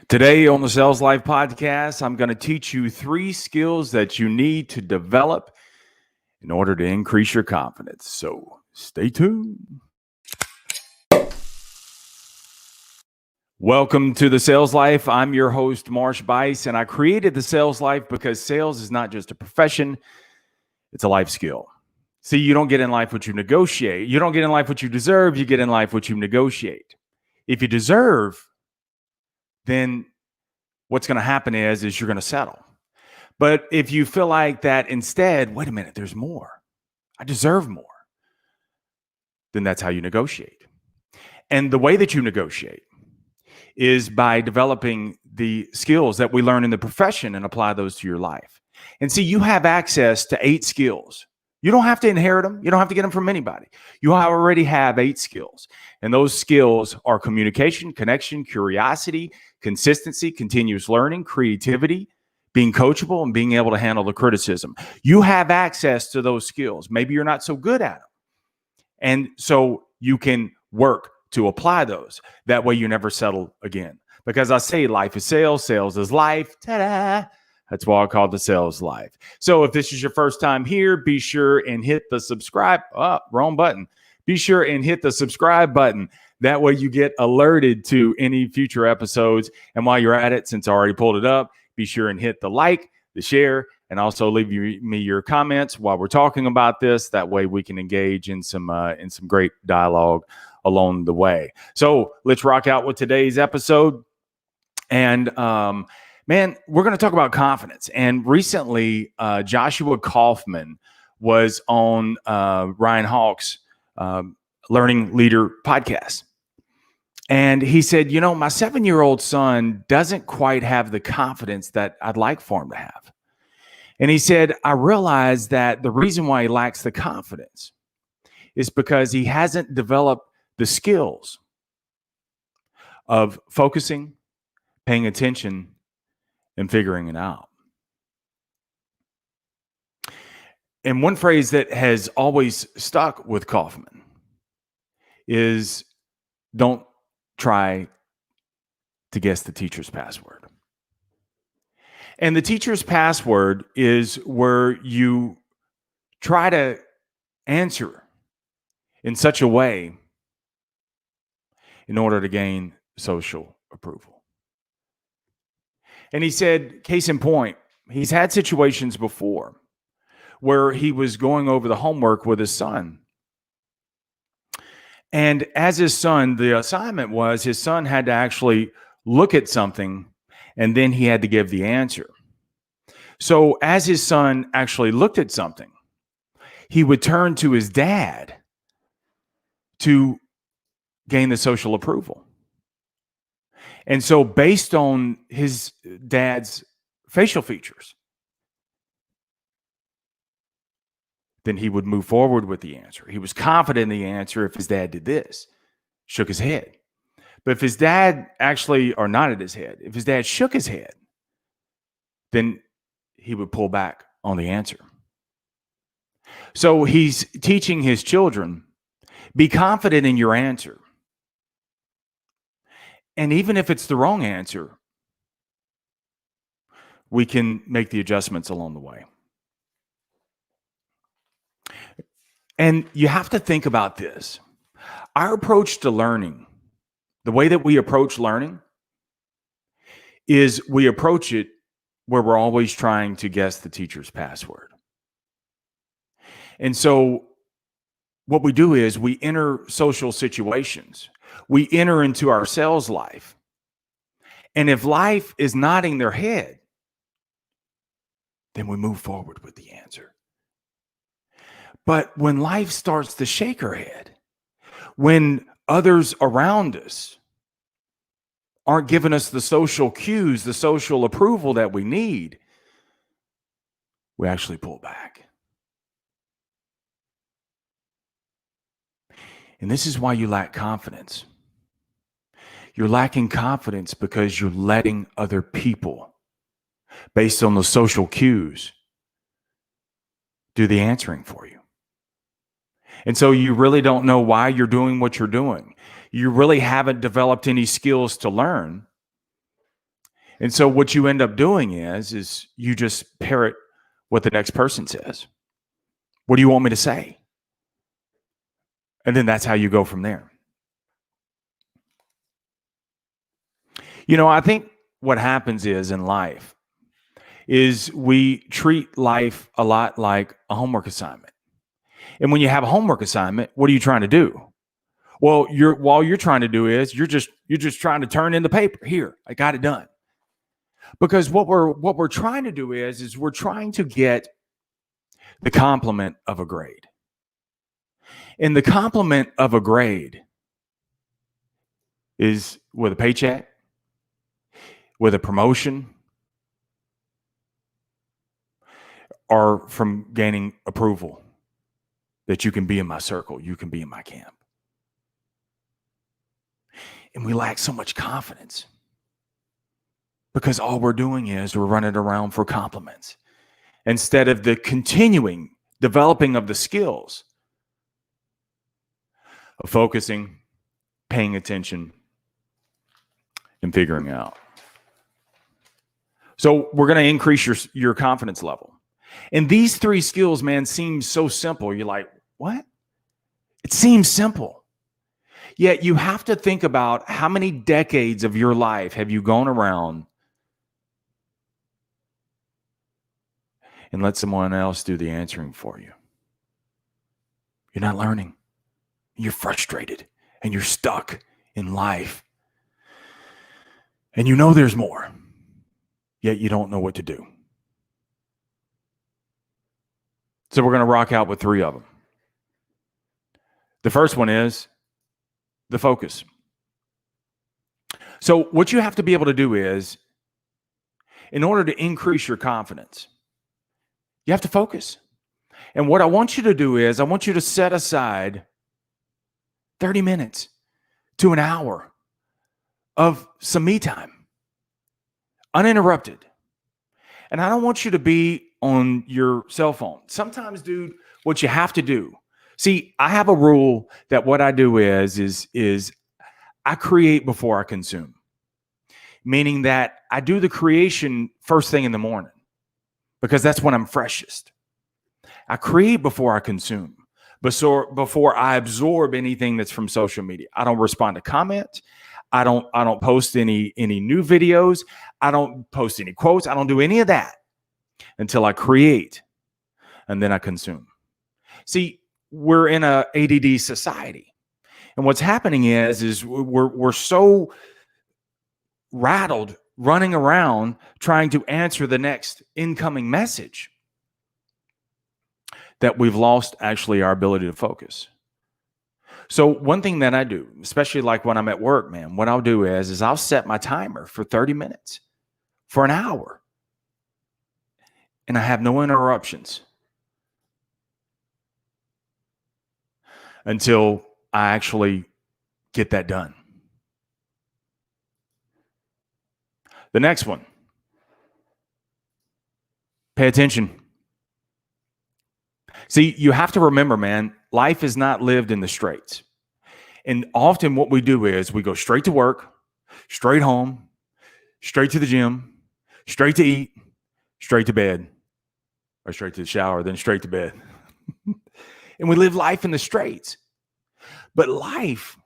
Today on the Sales Life podcast, I'm going to teach you 3 skills that you need to develop in order to increase your confidence. So stay tuned. Welcome to the Sales Life. I'm your host, Marsh Bice, and I created the Sales Life because sales is not just a profession, it's a life skill. See, you don't get in life what you negotiate. You don't get in life what you deserve. You get in life what you negotiate. If you deserve, then what's going to happen is you're going to settle. But if you feel like that instead, wait a minute, there's more. I deserve more. Then that's how you negotiate. And the way that you negotiate is by developing the skills that we learn in the profession and apply those to your life. And see, you have access to 8 skills. You don't have to inherit them. You don't have to get them from anybody. You already have 8 skills. And those skills are communication, connection, curiosity, consistency, continuous learning, creativity, being coachable, and being able to handle the criticism. You have access to those skills. Maybe you're not so good at them. And so you can work to apply those. That way you never settle again. Because I say life is sales, sales is life. Ta-da! That's why I call it the Sales Life. So if this is your first time here, be sure and hit the subscribe. Oh, wrong button. Be sure and hit the subscribe button. That way you get alerted to any future episodes. And while you're at it, since I already pulled it up, be sure and hit the like, the share, and also leave me your comments while we're talking about this. That way we can engage in some great dialogue along the way. So let's rock out with today's episode. And man, we're going to talk about confidence. And recently, Joshua Kaufman was on Ryan Hawk's Learning Leader podcast. And he said, you know, my 7-year-old son doesn't quite have the confidence that I'd like for him to have. And he said, I realized that the reason why he lacks the confidence is because he hasn't developed the skills of focusing, paying attention, and figuring it out. And one phrase that has always stuck with Kaufman is don't try to guess the teacher's password. And the teacher's password is where you try to answer in such a way in order to gain social approval. And he said, case in point, he's had situations before where he was going over the homework with his son. And as his son, the assignment was his son had to actually look at something and then he had to give the answer. So as his son actually looked at something, he would turn to his dad to gain the social approval. And so based on his dad's facial features, then he would move forward with the answer. He was confident in the answer if his dad did this, shook his head. But if his dad actually, or nodded his head, if his dad shook his head, then he would pull back on the answer. So he's teaching his children, be confident in your answer. And even if it's the wrong answer, we can make the adjustments along the way. And you have to think about this. Our approach to learning, the way that we approach learning, is we approach it where we're always trying to guess the teacher's password. And so what we do is we enter social situations. We enter into our sales life. And if life is nodding their head, then we move forward with the answer. But when life starts to shake her head, when others around us aren't giving us the social cues, the social approval that we need, we actually pull back. And this is why you lack confidence. You're lacking confidence because you're letting other people, based on the social cues, do the answering for you. And so you really don't know why you're doing what you're doing. You really haven't developed any skills to learn And so what you end up doing is you just parrot what the next person says. What do you want me to say? And then that's how you go from there. I think what happens is in life is we treat life a lot like a homework assignment. And when you have a homework assignment, what are you trying to do? Well, you're trying to do is you're just trying to turn in the paper. Here, I got it done. Because what we're trying to do is we're trying to get the compliment of a grade. And the compliment of a grade is with a paycheck, with a promotion, or from gaining approval that you can be in my circle, you can be in my camp. And we lack so much confidence because all we're doing is we're running around for compliments instead of the continuing developing of the skills of focusing, paying attention, and figuring out. So we're going to increase your confidence level. And these 3 skills, man, seem so simple. You're like, what? It seems simple. Yet you have to think about how many decades of your life have you gone around and let someone else do the answering for you. You're not learning. You're frustrated and you're stuck in life. And you know there's more, yet you don't know what to do. So we're going to rock out with 3 of them. The first one is the focus. So what you have to be able to do is, in order to increase your confidence, you have to focus. And what I want you to do is I want you to set aside 30 minutes to an hour of some me time, uninterrupted. And I don't want you to be on your cell phone. Sometimes, dude, what you have to do, see, I have a rule that what I do is I create before I consume, meaning that I do the creation first thing in the morning because that's when I'm freshest. I create before I consume, before I absorb anything that's from social media. I don't respond to comments. I don't post any new videos. I don't post any quotes. I don't do any of that until I create, and then I consume. See, we're in a ADD society, and what's happening is we're so rattled, running around trying to answer the next incoming message that we've lost actually our ability to focus. So one thing that I do, especially like when I'm at work, man, what I'll do is I'll set my timer for 30 minutes, for an hour, and I have no interruptions until I actually get that done. The next one, pay attention. See, you have to remember, man, life is not lived in the straights. And often what we do is we go straight to work, straight home, straight to the gym, straight to eat, straight to bed, or straight to the shower, then straight to bed. And we live life in the straights. But life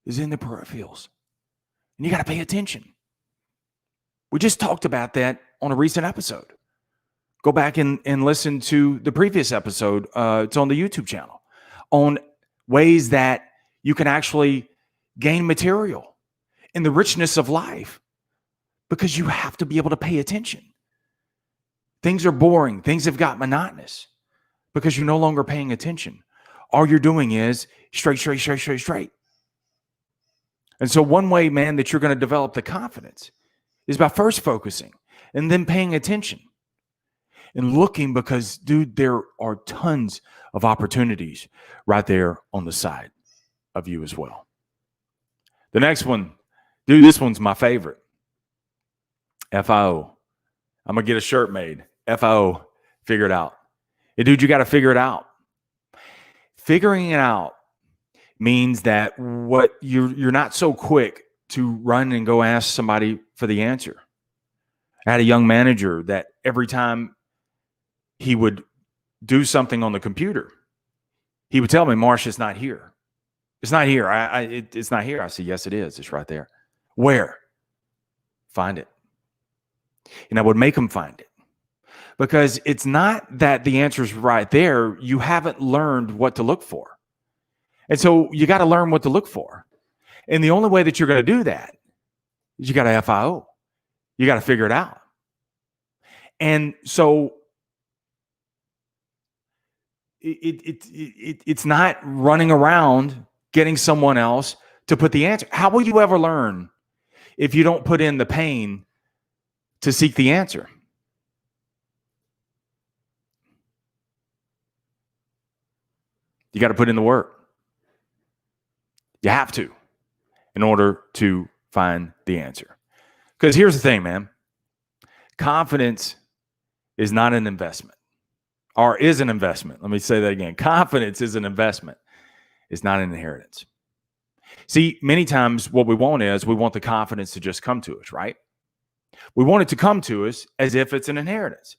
is in the peripherals. And you got to pay attention. We just talked about that on a recent episode. Go back and listen to the previous episode. It's on the YouTube channel on ways that you can actually gain material in the richness of life, because you have to be able to pay attention. Things are boring. Things have got monotonous because you're no longer paying attention. All you're doing is straight. And so one way, man, that you're going to develop the confidence is by first focusing and then paying attention and looking, because, dude, there are tons of opportunities right there on the side of you as well. The next one, dude, this one's my favorite. FIO. I'm going to get a shirt made. FIO, figure it out. And dude, you got to figure it out. Figuring it out means that what you're not so quick to run and go ask somebody for the answer. I had a young manager that every time he would do something on the computer, he would tell me, Marsh, it's not here. It's not here. It's not here. I said, yes, it is. It's right there. Where? Find it. And I would make him find it. Because it's not that the answer is right there. You haven't learned what to look for. And so you got to learn what to look for. And the only way that you're going to do that is you got to FIO. You got to figure it out. And so it's not running around getting someone else to put the answer. How will you ever learn if you don't put in the pain to seek the answer? You got to put in the work. You have to in order to find the answer. Because here's the thing, man. Confidence is not an investment, or is an investment. Let me say that again. Confidence is an investment. It's not an inheritance. See, many times what we want is we want the confidence to just come to us, right? We want it to come to us as if it's an inheritance.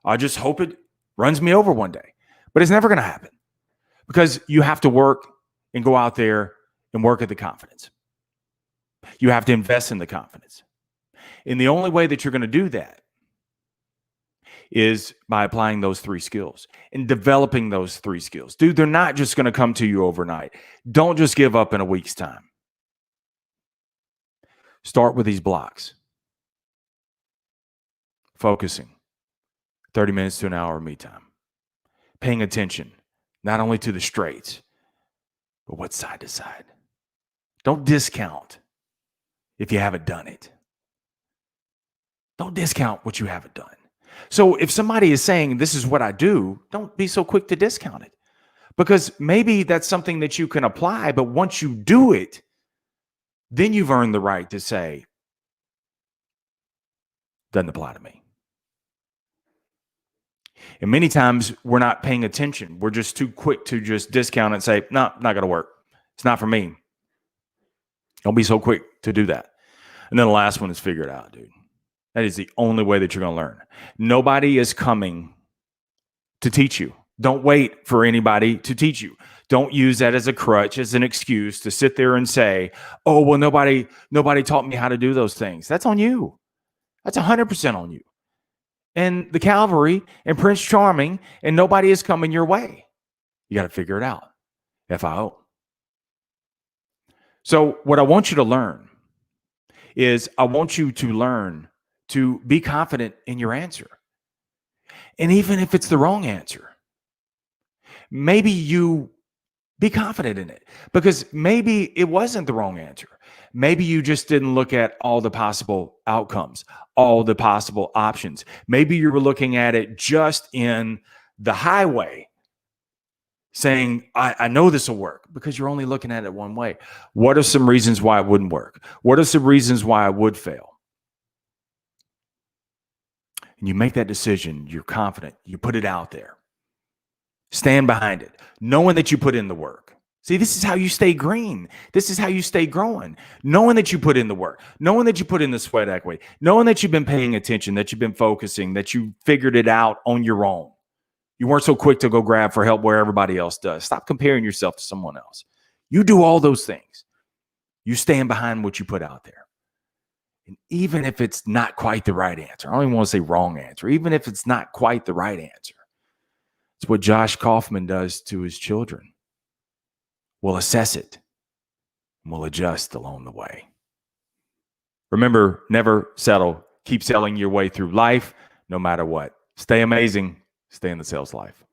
I just hope it runs me over one day. But it's never going to happen because you have to work and go out there and work at the confidence. You have to invest in the confidence. And the only way that you're going to do that is by applying those 3 skills and developing those 3 skills. Dude, they're not just going to come to you overnight. Don't just give up in a week's time. Start with these blocks. Focusing. 30 minutes to an hour of me time. Paying attention, not only to the straights, but what's side to side. Don't discount if you haven't done it. Don't discount what you haven't done. So if somebody is saying, this is what I do, don't be so quick to discount it. Because maybe that's something that you can apply, but once you do it, then you've earned the right to say, doesn't apply to me. And many times we're not paying attention. We're just too quick to just discount and say, no, not going to work. It's not for me. Don't be so quick to do that. And then the last one is figure it out, dude. That is the only way that you're going to learn. Nobody is coming to teach you. Don't wait for anybody to teach you. Don't use that as a crutch, as an excuse to sit there and say, oh, well, nobody taught me how to do those things. That's on you. That's 100% on you. And the Calvary and Prince Charming, and nobody is coming your way. You got to figure it out. FIO. So what I want you to learn is I want you to learn to be confident in your answer. And even if it's the wrong answer, maybe you be confident in it because maybe it wasn't the wrong answer. Maybe you just didn't look at all the possible outcomes, all the possible options. Maybe you were looking at it just in the highway saying, I know this will work because you're only looking at it one way. What are some reasons why it wouldn't work? What are some reasons why I would fail? And you make that decision, you're confident, you put it out there. Stand behind it, knowing that you put in the work. See, this is how you stay green. This is how you stay growing. Knowing that you put in the work, knowing that you put in the sweat equity, knowing that you've been paying attention, that you've been focusing, that you figured it out on your own. You weren't so quick to go grab for help where everybody else does. Stop comparing yourself to someone else. You do all those things. You stand behind what you put out there. And even if it's not quite the right answer, I don't even want to say wrong answer, even if it's not quite the right answer, it's what Josh Kaufman does to his children. We'll assess it and we'll adjust along the way. Remember, never settle. Keep selling your way through life, no matter what. Stay amazing. Stay in the sales life.